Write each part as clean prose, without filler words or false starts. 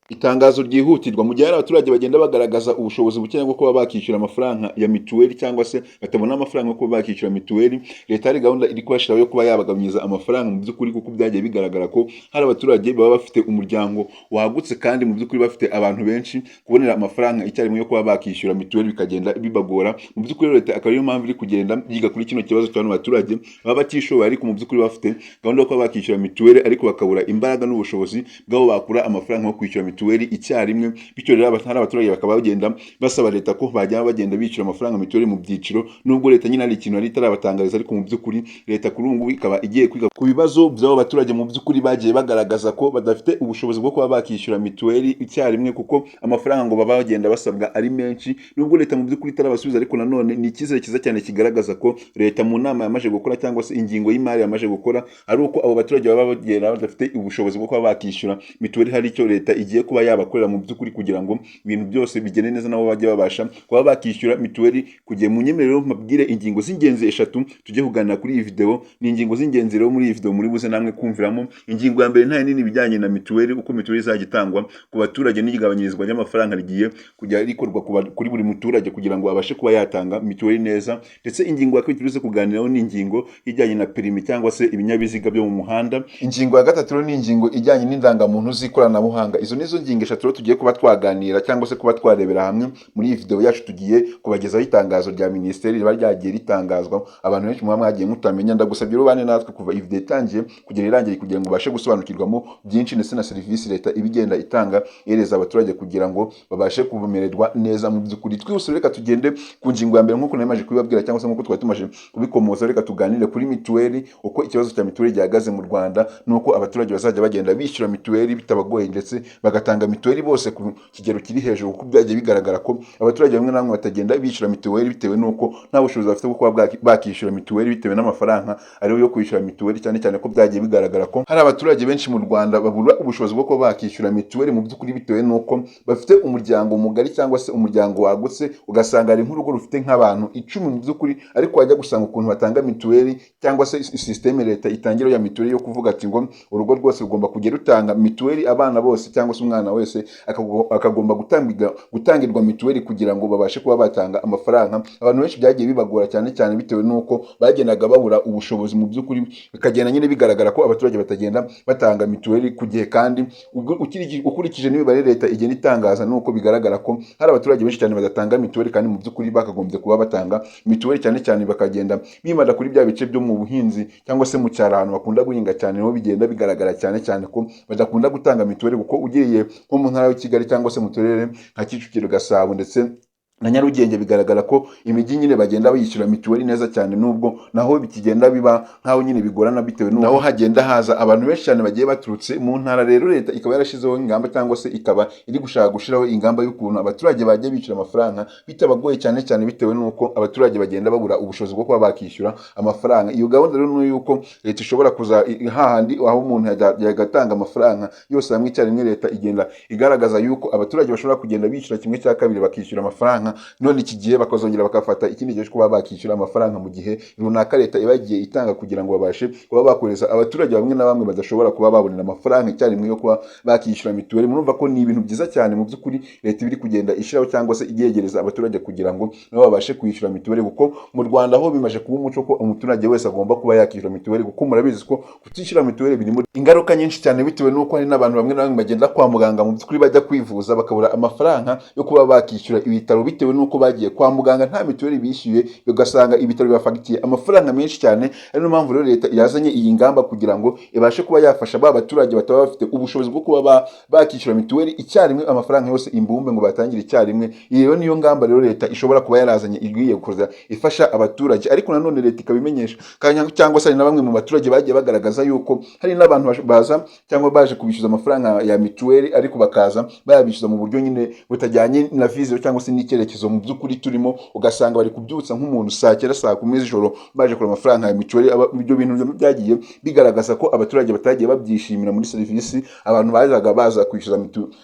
Itangazo ryihutirwa mu gihe hari abaturage bagenda bagaragaza ubushobozi buke bwo kuba bakishyura amafaranga ya mituweli cyangwa se batabona amafaranga yo kuba bakishyura mituweli. Leta hari gahunda iri kubashyiraho yo kuba yabagabanyiriza amafaranga mu by'ukuri, kuko byagiye bigaragara ko hari abaturage baba bafite umuryango wagutse kandi mu by'ukuri bafite abantu benshi, kubonera amafaranga icyarimwe yo kuba bakishyura mituweli bikagenda bibagora. Mu by'ukuri leta akaba ariyo mpamvu iri kugenda yiga kuri kino kibazo cy'abantu baturage baba batishoboye ariko mu by'ukuri bafite gahunda yo kuba bakishyura mituweli ariko bakabura imbaraga n'ubushobozi bw'aho bakura amafaranga yo kwishyura mituweli icyarimwe. Bityo rero hari abaturage bakaba bagenda basaba leta ko bajya bagenda bishyura amafaranga mituweli mu byiciro, nubwo leta nyine ari ikintu yari itarabatangariza, ariko mu by'ukuri leta kuri ubu ngubu ikaba igiye kwiga ku bibazo by'abo baturage mu by'ukuri bagiye bagaragaza ko badafite ubushobozi bwo kuba bakishyura mituweli icyarimwe, kuko amafaranga ngo baba bagenda basabwa ari menshi. Nubwo leta mu by'ukuri itarabasubiza, ariko nanone ni icyizere cyiza cyane kigaragaza ko leta mu nama yamaze gukora cyangwa se ingingo y'imari yamaze gukora ari uko abo baturage baba bagenda badafite ubushobozi bwo kuba bakishyura mituweli, hari icyo leta igiye kuba yabakorera mu by'ukuri kugira ngo ibintu byose bigende neza, nabo bajye babasha kuba bakishyura mituweli kugiye. Mu nyemerero mabwire ingingo z'ingenzi eshatu tujye kuganira kuri iyi video. Ni ingingo z'ingenzi rero muri iyi video muri buze namwe kumviramo. Ingingo ya mbere nta nini bijyanye na mituweli, uko mituweli izajya itangwa ku baturage n'igabanyirizwa ry'amafaranga rigiye kujya rikorwa kuri buri muturage kugira ngo abashe kuba yatanga mituweli neza. Ndetse ingingo ya kabiri tuze kuganiraho ni ingingo ijyanye na perimi cyangwa se ibinyabiziga byo mu muhanda. Ingingo ya gatatu ni ingingo ijyanye n'indangamuntu z'ikoranabuhanga. Izo nizo ngingo eshatu tugiye kuba twaganira cyangwa se kuba twarebera hamwe muri iyi video yacu. Tugiye kubagezaho itangazo rya minisiteri riba ryagiye ritangazwa, abantu benshi muba mwagiye mutamenya. Ndagusabye rubane natwe kuva iyi video itangiye kugera irangiye kugira ngo ubashe gusobanukirwamo byinshi, ndetse na serivisi leta ibigenda itanga yereza abaturage kugira ngo babashe kumererwa neza mu by'ukuri. Twihuse reka tugende ku ngingo ya mbere nk'uko namaje kubibabwira cyangwa se nk'uko twari tumaje kubikomoza. Reka tuganire kuri mituweli, uko ikibazo cya mituweli gihagaze mu Rwanda, nuko abaturage bazajya bagenda bishyura mituweli bitabagoye ndetse bagatanga mituweli bose ku kigero kiri hejuru, kuko byagiye bigaragara ko abaturage bamwe na bamwe batagenda bishyura mituweli bitewe n'uko nta bushobozi bafite bwo kuba bakishyura mituweli bitewe n'amafaranga ariyo yo kwishyura mituweli, cyane cyane ko byagiye bigaragara ko hari abaturage benshi mu Rwanda babura ubushobozi bwo kuba bakishyura mituweli mu by'ukuri bitewe n'uko bafite umuryango mugari cyangwa se umuryango wagutse, ugasanga ari nk'urugo rufite nk'abantu 10 mu by'ukuri, ariko wajya gusanga ukuntu batanga mituweli cyangwa se systeme leta itangira ya mituweli yo kuvuga ati ngo urugo rwose rugomba kujya rutanga mituweli, abana bose cyangwa se umwana wese akagomba gutangirwa mituweli kugira ngo babashe kuba batanga amafaranga. Abantu benshi byagiye bibagora cyane cyane bitewe n'uko bagendaga babura ubushobozi mu by'ukuri, bikagenda nyine bigaragara ko abaturage batagenda batanga mituweli ku gihe. Kandi ukurikije n'imibare leta igenda itangaza, nuko bigaragara ko hari abaturage benshi cyane badatanga mituweli, kandi mu by'ukuri bakagombye kuba batanga mituweli, cyane cyane bakagenda bimada kuri bya bice byo mu buhinzi cyangwa se mu cyaro ahantu bakunda guhinga cyane, niho bigenda bigaragara cyane cyane ko badakunda gutanga mituweli, kuko ugiriye nko mu ntara ya Kigali cyangwa se mu turere nka Kicukiro, Gasabo ndetse na Nyarugenge, bigaragara ko imijyi nyine bagenda bayishyura mituweli neza cyane, nubwo naho bikigenda biba nkaho nyine bigorana bitewe n'uko naho hagenda haza abantu benshi cyane bagiye baturutse mu ntara. Rero leta ikaba yarashizeho ingamba cyangwa se ikaba iri gushaka gushiraho ingamba y'ukuntu abaturage bagiye bishyura amafaranga bitabagoye, cyane cyane bitewe n'uko abaturage bagenda babura ubushobozi bwo kuba bakishyura amafaranga. Iyo gahunda rero ni yuko leta ishobora kuza hahandi aho umuntu yagatanga amafaranga yose hamwe icyarimwe, leta igenda igaragaza yuko abaturage bashobora kugenda bishyura 1/2 bakishyura amafaranga, none iki gihe bakazongera bakafata ikindi gihe kuba bakishyura amafaranga mu gihe runaka leta ibagiye itanga, kugira ngo babashe kuba bakoreza abaturage bamwe na bamwe badashobora kuba babonera amafaranga icyarimwe yo kuba bakishyura mituweli. Murumva ko ni ibintu byiza cyane mu by'ukuri leta iri kugenda ishyiraho cyangwa se igegereza abaturage kugira ngo nabo babashe kwishyura mituweli, kuko mu Rwanda ho bimaje kuba umuco ko umuturage wese agomba kuba yakishyura mituweli, kuko murabizi ko kutishyura mituweli birimo ingaruka nyinshi cyane, bitewe n'uko hari n'abantu bamwe na bamwe bagenda kwa muganga mu by'ukuri bajya kwivuza bakabura amafaranga yo kuba bakishyura ibitaro, bitewe n'uko bagiye kwa muganga nta mituweli bishyuye, ugasanga ibitaro bibafagitiye amafaranga menshi cyane. Ari no mpamvu rero leta yazanye iyi ngamba kugira ngo ibashe kuba yafasha ba baturage bataba bafite ubushobozi bwo kuba bakishyura mituweli icyarimwe amafaranga yose imbumbe ngo batangire icyarimwe. Iyo niyo ngamba rero leta ishobora kuba yarazanye igiye gukoza ifasha abaturage, ariko nanone leta ikabimenyesha cyangwa se na bamwe mu baturage bagiye bagaragaza yuko hari n'abantu baza cyangwa baje kubishyuza amafaranga ya mituweli, ariko bakaza bayabishyuza mu buryo nyine butajyanye na viziyo cyangwa se n'icyerekezo cyerekezo mu by'ukuri turimo, ugasanga bari kubyutsa nk'umuntu saa cyenda saa kumi z'ijoro baje kureba amafaranga ya mituweli. Ibyo bintu byagiye bigaragaza ko abaturage batagiye babyishimira muri serivisi abantu bazaga baza kwishyuza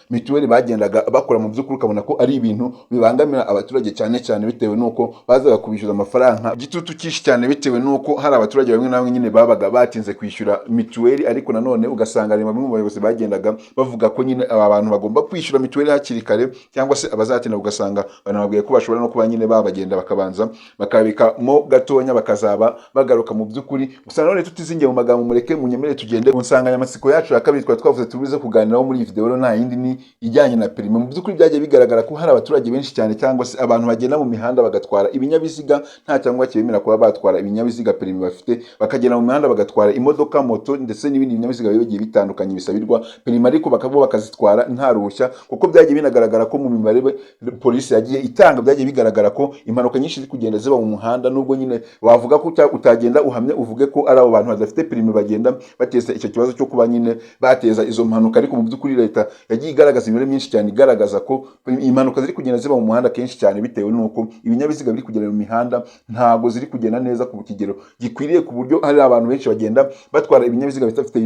mituweli bagendaga bakora. Mu by'ukuri ukabona ko ari ibintu bibangamira abaturage cyane cyane bitewe n'uko bazaga kubishyuza amafaranga igitutu cyinshi cyane, bitewe n'uko hari abaturage bamwe na bamwe nyine babaga batinze kwishyura mituweli. Ariko nanone ugasanga ari bamwe mu bayobozi bagendaga bavuga ko nyine aba bantu bagomba kwishyura mituweli hakiri kare, cyangwa se abazatinda ugasanga banababwiye ko bashobora no kuba nyine babagenda bakabanza bakabikamo gatonya bakazaba bagaruka. Mu by'ukuri gusa nanone tutizingiye mu magambo, mureke munyemere tugende mu nsanganyamatsiko yacu ya kabiri twari twavuze tubize kuganiraho muri iyi video. Rero nta yindi ni ijyanye na perime. Mu by'ukuri byagiye bigaragara ko hari abaturage benshi cyane cyangwa se abantu bagenda mu mihanda bagatwara ibinyabiziga nta cyangwa kibemera kuba batwara ibinyabiziga perime bafite, bakagenda mu mihanda bagatwara imodoka, moto ndetse n'ibindi binyabiziga bigiye bitandukanye bisabirwa perime, ariko bakazitwara nta ruhushya. Kuko byagiye binagaragara ko mu mibare polisi yagiye itanga byagiye bigaragara ko impanuka nyinshi ziri kugenda ziba mu muhanda, nubwo nyine wavuga ko utagenda uhamye uvuge ko ari abo bantu badafite perime bagenda bateza icyo kibazo cyo kuba nyine bateza izo mpanuka. Ariko mu by'ukuri leta yagiye igaragaza imibare myinshi cyane igaragaza ko impanuka ziri kugenda ziba mu muhanda kenshi cyane bitewe n'uko ibinyabiziga biri kugenda mu mihanda ntago ziri kugenda neza ku kigero gikwiriye, ku buryo hari abantu benshi bagenda batwara ibinyabiziga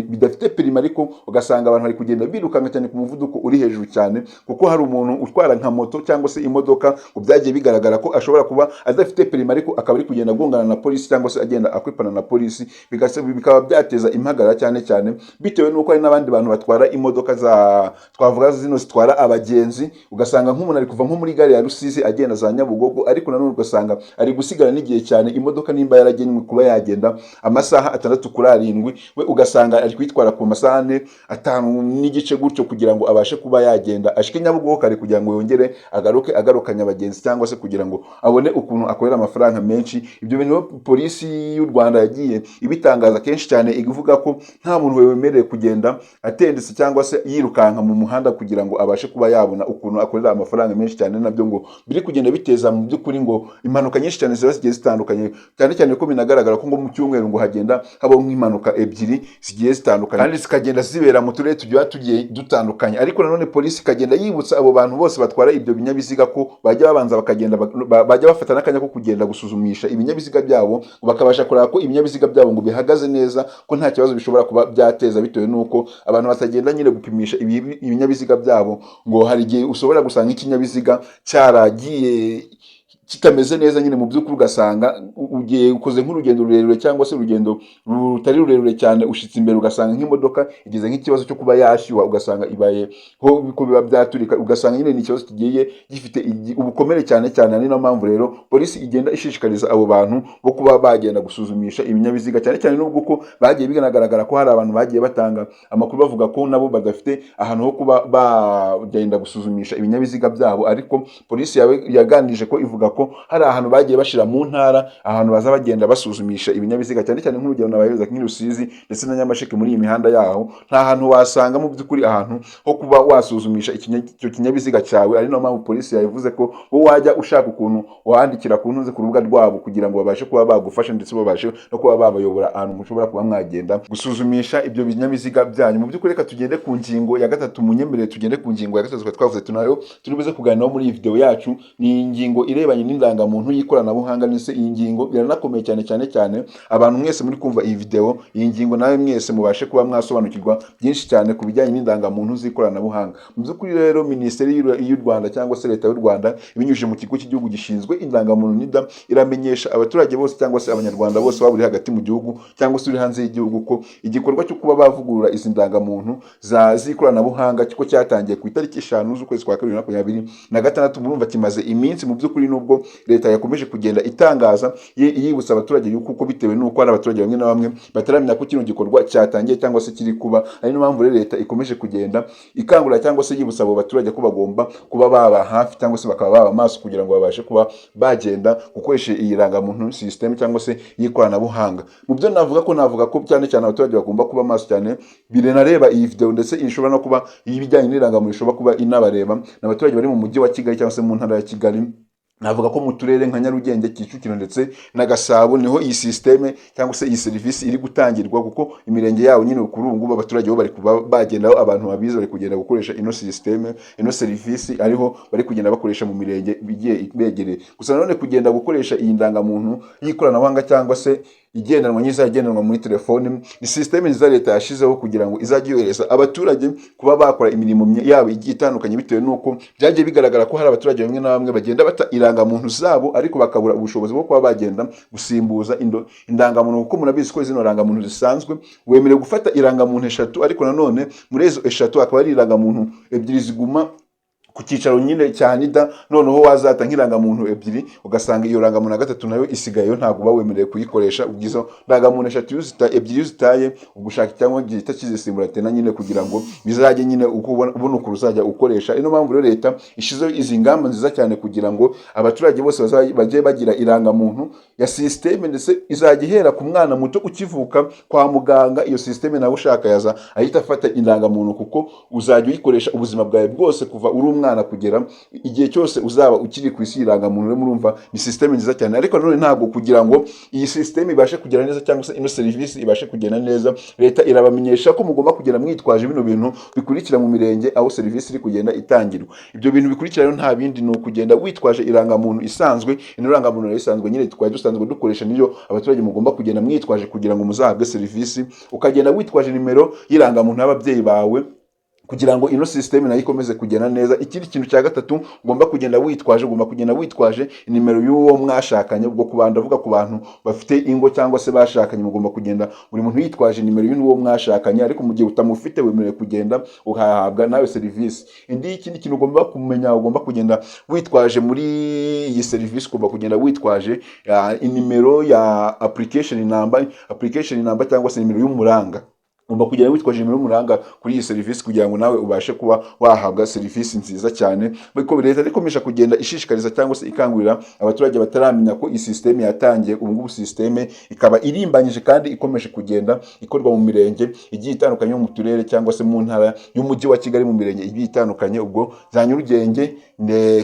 bidafite perime, ariko ugasanga abantu bari kugenda birukanka cyane ku muvuduko uri hejuru cyane. Kuko hari umuntu utwara nka moto cyangwa se imodoka byagiye bigaragara ko ashobora kuba adafite perime, ariko akaba ari kugenda agongana na polisi cyangwa se agenda akwepana na polisi, bikaba byateza impagarara cyane cyane bitewe n'uko hari n'abandi bantu batwara imodoka twavuga zino zitwara abagenzi. Ugasanga nk'umuntu ari kuva nko muri gare ya Rusizi agenda za Nyabugogo, ariko nanone ugasanga ari gusigara n'igihe cyane. Imodoka nimba yaragenewe kuba yagenda amasaha 6 kuri 7, we ugasanga ari kwitwara ku masaha 4 5 n'igice gutyo kugira ngo abashe kuba yagenda ashike Nyabugogo kare kugira ngo yongere agarukanya abagenzi, cyangwa se kugira ngo abone ukuntu akorera amafaranga menshi. Ibyo bintu polisi y'u Rwanda yagiye ibitangaza kenshi cyane, ivuga ko nta muntu wemerewe kugenda atendetse cyangwa se yirukanka mu muhanda kugira ngo abashe kuba yabona ukuntu akorera amafaranga menshi cyane. Nabyo ngo biri kugenda biteza mu by'ukuri ngo impanuka nyinshi cyane ziba zigiye zitandukanye, cyane cyane ko binagaragara ko ngo mu cyumweru ngo hagenda habaho nk'impanuka 2 zigiye zitandukanye, kandi zikagenda zibera mu turere tugiye dutandukanye. Ariko nanone polisi ikagenda yibutsa abo bantu bose batwara ibyo binyabiziga ko bajya babanza bakagenda bajya bafata n'akanya ko kugenda gusuzumisha ibinyabiziga byabo, bakabasha kureba ko ibinyabiziga byabo ngo bihagaze neza, ko nta kibazo bishobora kuba byateza, bitewe n'uko abantu batagenda nyine gupimisha ibinyabiziga byabo. Ngo hari igihe ushobora gusanga ikinyabiziga cyaragiye kitameze neza nyine mu by'ukuri, ugasanga ugiye ukoze nk'urugendo rurerure cyangwa se urugendo rutari rurerure cyane, ushitse imbere ugasanga nk'imodoka igize nk'ikibazo cyo kuba yashyuha, ugasanga ibaye ho biko biba byaturika, ugasanga nyine ni ikibazo kigiye gifite ubukomere cyane cyane. Ni no mpamvu rero polisi igenda ishishikariza abo bantu bo kuba bagenda gusuzumisha ibinyabiziga, cyane cyane n'ubwo ko bagiye bigaragara ko hari abantu bagiye batanga amakuru bavuga ko nabo badafite ahantu ho kuba bagenda gusuzumisha ibinyabiziga byabo. Ariko polisi yaganije ko ivuga ko hari ahantu bagiye bashira mu ntara, ahantu baza bagenda basuzumisha ibinyabiziga, cyane cyane nk'urugero nabahereza nk'Irusizi ndetse na Nyamasheke. Muri iyi mihanda yaho nta hantu wasanga mu by'ukuri ahantu ho kuba wasuzumisha icyo kinyabiziga cyawe. Ari no mpamvu polisi yavuze ko wowe wajya ushaka ukuntu wandikira ku ntuze ku rubuga rwabo kugira ngo babashe kuba bagufasha, ndetse babashe no kuba babayobora ahantu mushobora kuba mwagenda gusuzumisha ibyo binyabiziga byanyu. Mu by'ukuri reka tugende ku ngingo ya 3, munyemerere tugende ku ngingo ya 3 twavuze tunayo turibuze kuganiraho muri iyi video yacu. Ni ingingo irebanye n'indangamuntu y'ikoranabuhanga, ndetse iyi ngingo iranakomeye cyane abantu mwese muri kumva iyi video. Iyi ngingo nawe mwese mubashe kuba mwasobanukirwa byinshi cyane ku bijyanye n'indangamuntu z'ikoranabuhanga. Mu by'ukuri rero Minisiteri y'u Rwanda cyangwa se Leta y'u Rwanda ibinyujije mu kigo cy'igihugu gishinzwe indangamuntu NIDA iramenyesha abaturage bose cyangwa se abanyarwanda bose baba buri hagati mu gihugu cyangwa se uri hanze y'igihugu ko igikorwa cyo kuba bavugurura izi ndangamuntu z'ikoranabuhanga kiko cyatangiye ku itariki 5 z'ukwezi kwa 2026. Murumva kimaze iminsi mu by'ukuri, nubwo leta yakomeje kugenda itangaza yibutsa abaturage yuko bitewe n'uko hari abaturage bamwe na bamwe bataramenya ko kino gikorwa cyatangiye cyangwa se kiri kuba. Ari no mpamvu leta ikomeje kugenda ikangurira cyangwa se yibutsa abo baturage ko bagomba kuba baba hafi cyangwa se bakaba baba maso kugira ngo babashe kuba bagenda gukoresha iyi rangamuntu system cyangwa se y'ikoranabuhanga. Mu byo navuga ko cyane cyane abaturage bagomba kuba maso cyane, birenareba iyi video ndetse ishobora no kuba ibijyanye n'irangamuntu ishobora kuba inabareba n'abaturage bari mu mujyi wa Kigali cyangwa se mu ntara ya Kigali, navuga ko mu turere nka Nyarugenge, Kicukiro ndetse na Gasabo niho iyi systeme cyangwa se iyi serivisi iri gutangirwa, kuko imirenge yawo nyine kuri ubu ngubu abaturage bo bari kuba bagendaho, abantu babizi bari kugenda gukoresha ino systeme, ino serivisi ariho bari kugenda bakoresha mu mirenge bigiye ibegereye. Gusa nanone kugenda gukoresha iyi ndangamuntu y'ikoranabuhanga cyangwa se igendanwa n'izagendanwa muri telefone, ni systeme nziza leta yashizeho kugira ngo izajye yohereza abaturage kuba bakora imirimo yabo igiye itandukanye, bitewe n'uko byagiye bigaragara ko hari abaturage bamwe na bamwe bagenda bata irangamuntu zabo ariko bakabura ubushobozi bwo kuba bagenda gusimbuza indangamuntu, kuko murabizi ko zino rangamuntu zisanzwe wemerewe gufata irangamuntu 3, ariko nanone muri izo 3 akaba ari irangamuntu 2 ziguma ku cyicaro nyine cya NIDA, noneho wazata nk'irangamuntu 2 ugasanga iyo rangamuntu ya 3 nayo isigayeyo, ntabwo uba wemerewe kuyikoresha. ubwizo rangamuntu 2 zitaye ugushaka cyangwa gihita kizisimbura tena nyine, kugira ngo bizajye nyine uko ubona uko uzajya ukoresha. Ino mpamvu rero leta ishizeho izi ngamba nziza cyane kugira ngo abaturage bose bagiye bagira irangamuntu ya systeme, ndetse izajya ihera ku mwana muto ukivuka kwa muganga. Iyo systeme nawe ushaka yaza ahita afata irangamuntu, kuko uzajya uyikoresha ubuzima bwawe bwose kuva uri umwana kugera igihe cyose uzaba ukiri ku isi. Irangamuntu rero murumva ni systeme nziza cyane, ariko none ntabwo kugira ngo iyi systeme ibashe kugera neza cyangwa se ino serivisi ibashe kugenda neza, leta irabamenyesha ko mugomba kugenda mwitwaje bino bintu bikurikira mu mirenge aho serivisi iri kugenda itangirwa. Ibyo bintu bikurikira rero nta bindi, ni ukugenda witwaje irangamuntu isanzwe. Ino rangamuntu rero isanzwe nyine twari dusanzwe dukoresha, niyo abaturage mugomba kugenda mwitwaje kugira ngo muzahabwe serivisi. Ukagenda witwaje nimero y'irangamuntu y'ababyeyi bawe kugira ngo ino systeme nayo ikomeze kugenda neza. Ikindi kintu cya gatatu ugomba kugenda witwaje nimero y'uwo mwashakanye. Ubwo kubanda avuga ku bantu bafite ingo cyangwa se bashakanye, mugomba kugenda buri muntu yitwaje nimero y'uwo mwashakanye, ariko mu gihe utamufite wemerewe kugenda uhahabwa nawe serivisi. Ikindi kintu ugomba kumenya, ugomba kugenda witwaje muri iyi serivisi, ugomba kugenda witwaje inimero ya application number cyangwa se nimero y'umuranga. Ugomba kugenda witwaje nimero y'umuranga kuri iyi serivisi kugira ngo nawe ubashe kuba wahabwa serivisi nziza cyane. Biko leta ikomeje kugenda ishishikariza cyangwa se ikangurira abaturage bataramenya ko iyi systeme yatangiye. Ubu ngubu systeme ikaba irimbanyije kandi ikomeje kugenda ikorwa mu mirenge igiye itandukanye mu turere cyangwa se mu ntara y'umujyi wa Kigali, mu mirenge igiye itandukanye, ubwo za Nyarugenge,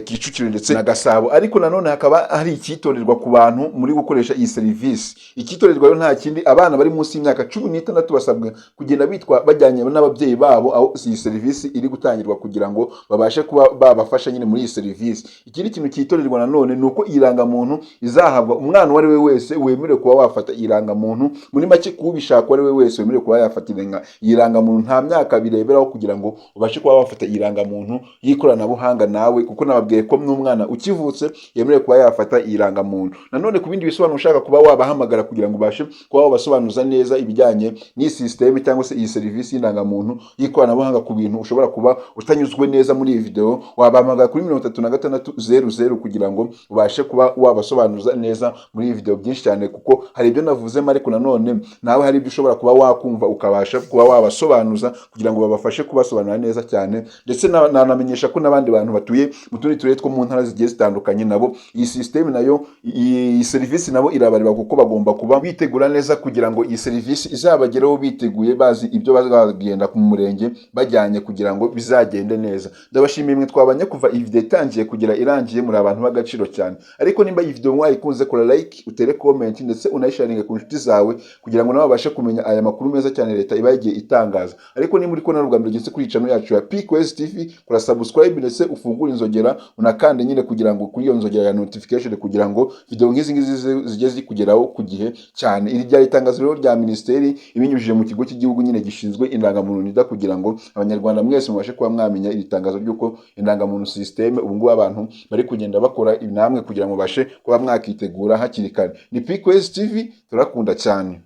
Kicukiro ndetse na Gasabo. Ariko nanone hakaba hari icyitonderwa ku bantu muri gukoresha iyi serivisi. Icyitonderwa rero nta kindi, abana bari munsi y'imyaka 16 basabwa kugenda bitwa bajyanye n'ababyeyi babo aho iyi serivisi iri gutangirwa, kugira ngo babashe kuba babafasha nyine muri iyi serivisi. Ikindi kintu cyitonderwa nanone ni uko irangamuntu izahabwa umwana uwo ari we wese wemerewe kuba wafata irangamuntu. Muri make kubishaka uwo ari we wese wemerewe kuba yafatira irangamuntu, nta myaka bireberaho kugira ngo ubashe kuba wafata irangamuntu y'ikoranabuhanga nawe, kuko nababwiye ko n'umwana ukivutse yemerewe kuba yafata irangamuntu. Nanone ku bindi bisobanuro ushaka kuba wabahamagara kugira ngo ubashe kuba wabasobanuza neza ibijyanye n'iyi systeme cyangwa se iyi serivisi y'indangamuntu y'ikoranabuhanga ku bintu ushobora kuba utanyuzwe neza muri iyi video, wabahamagara kuri 3600 kugira ngo ubashe kuba wabasobanuza neza muri iyi video byinshi cyane, kuko hari ibyo navuzemo, ariko nanone nawe hari ibyo ushobora kuba wakumva ukabasha kuba wabasobanuza kugira ngo babafashe kubasobanura neza cyane. Ndetse nanamenyesha ko n'abandi bantu batuye mu tundi turere two mu ntara zigiye zitandukanye nabo iyi systeme nayo, iyi serivisi nabo irabareba, kuko bagomba kuba bitegura neza kugira ngo iyi serivisi izabageraho biteguye bazi ibyo bazagenda ku murenge bajyanye kugira ngo bizagende neza. Ndabashimiye mwe twabanye kuva iyi video itangiye kugera irangiye, muri abantu b'agaciro cyane. Ariko nimba iyi video mwayikunze, kora like, utere comment ndetse unayisharinge ku nshuti zawe kugira ngo nabo babashe kumenya aya makuru meza cyane leta iba yagiye itangaza. Ariko nimba uri ko na Rwanda getse kuri channel yacu ya PQuest TV, kora subscribe ndetse ufungure inzogera unakande nyine kugira ngo kuri iyo nzogera ya notification kugira ngo video nk'izi zijye zikugeraho ku gihe cyane. Iri ryari itangazo rero rya ministeri ibinyujije mu kigo cy'igihugu nyine gishinzwe indangamuntu NIDA, kugira ngo abanyarwanda mwese mubashe kuba mwamenya iri tangazo ry'uko indangamuntu systeme ubu ngubu abantu bari kugenda bakora namwe kugira ngo bashe kuba mwakitegura hakiri kare. Ni PQuest TV, turakunda cyane.